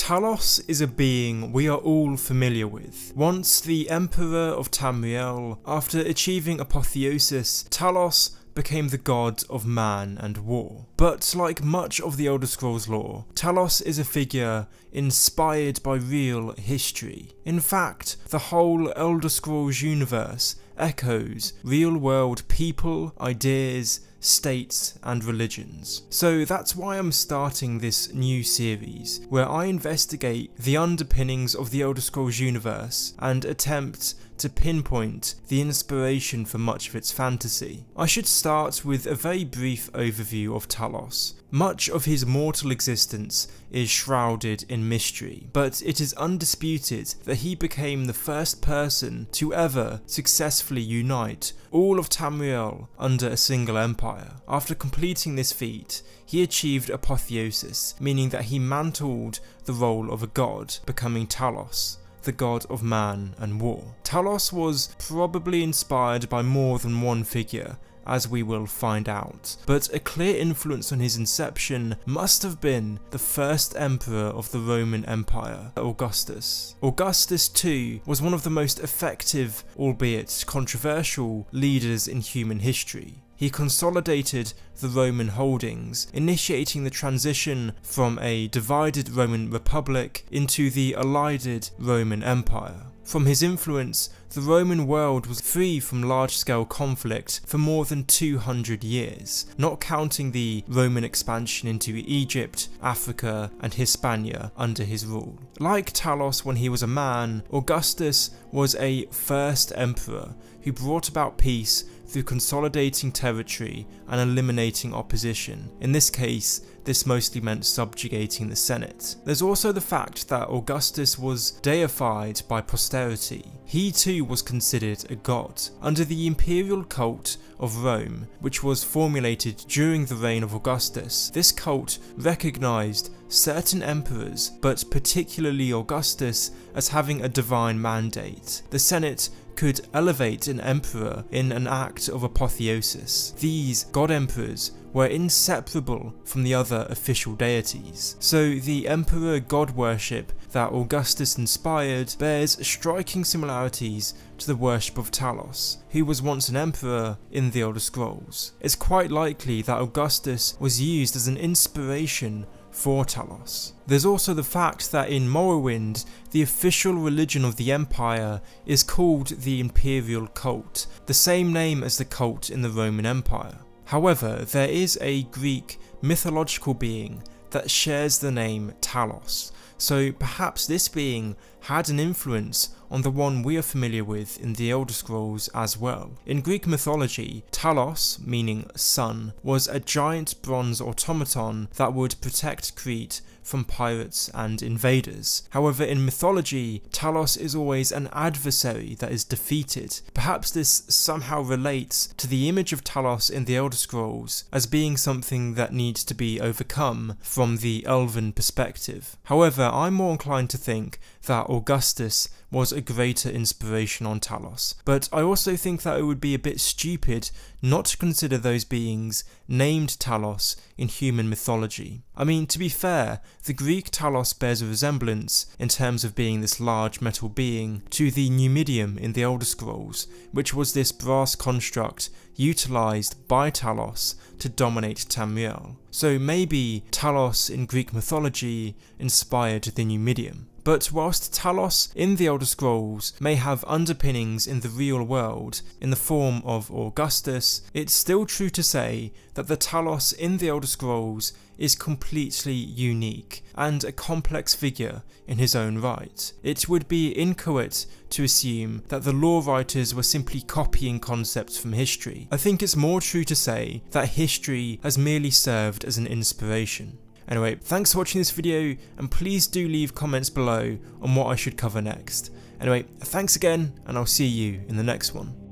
Talos is a being we are all familiar with. Once the Emperor of Tamriel, after achieving apotheosis, Talos became the god of man and war. But like much of the Elder Scrolls lore, Talos is a figure inspired by real history. In fact, the whole Elder Scrolls universe echoes real-world people, ideas, states and religions. So that's why I'm starting this new series, where I investigate the underpinnings of the Elder Scrolls universe and attempt to pinpoint the inspiration for much of its fantasy. I should start with a very brief overview of Talos. Much of his mortal existence is shrouded in mystery, but it is undisputed that he became the first person to ever successfully unite all of Tamriel under a single empire. After completing this feat, he achieved apotheosis, meaning that he mantled the role of a god, becoming Talos, the god of man and war. Talos was probably inspired by more than one figure, as we will find out, but a clear influence on his inception must have been the first emperor of the Roman Empire, Augustus. Augustus too was one of the most effective, albeit controversial, leaders in human history. He consolidated the Roman holdings, initiating the transition from a divided Roman Republic into the allied Roman Empire. From his influence, the Roman world was free from large-scale conflict for more than 200 years, not counting the Roman expansion into Egypt, Africa and Hispania under his rule. Like Talos when he was a man, Augustus was a first emperor who brought about peace through consolidating territory and eliminating opposition. In this case, this mostly meant subjugating the Senate. There's also the fact that Augustus was deified by posterity. He too was considered a god. Under the imperial cult of Rome, which was formulated during the reign of Augustus, this cult recognized certain emperors, but particularly Augustus, as having a divine mandate. The Senate could elevate an emperor in an act of apotheosis. These god emperors were inseparable from the other official deities. So the emperor god worship that Augustus inspired bears striking similarities to the worship of Talos, who was once an emperor in the Elder Scrolls. It's quite likely that Augustus was used as an inspiration for Talos. There's also the fact that in Morrowind, the official religion of the Empire is called the Imperial Cult, the same name as the cult in the Roman Empire. However, there is a Greek mythological being that shares the name Talos, so perhaps this being had an influence on the one we are familiar with in the Elder Scrolls as well. In Greek mythology, Talos, meaning sun, was a giant bronze automaton that would protect Crete from pirates and invaders. However, in mythology, Talos is always an adversary that is defeated. Perhaps this somehow relates to the image of Talos in the Elder Scrolls as being something that needs to be overcome from the elven perspective. However, I'm more inclined to think that Augustus was a greater inspiration on Talos, but I also think that it would be a bit stupid not to consider those beings named Talos in human mythology. I mean, to be fair, the Greek Talos bears a resemblance, in terms of being this large metal being, to the Numidium in the Elder Scrolls, which was this brass construct utilised by Talos to dominate Tamriel. So maybe Talos in Greek mythology inspired the Numidium. But whilst Talos in the Elder Scrolls may have underpinnings in the real world in the form of Augustus, it's still true to say that the Talos in the Elder Scrolls is completely unique and a complex figure in his own right. It would be incorrect to assume that the lore writers were simply copying concepts from history. I think it's more true to say that history has merely served as an inspiration. Anyway, thanks for watching this video, and please do leave comments below on what I should cover next. Anyway, thanks again, and I'll see you in the next one.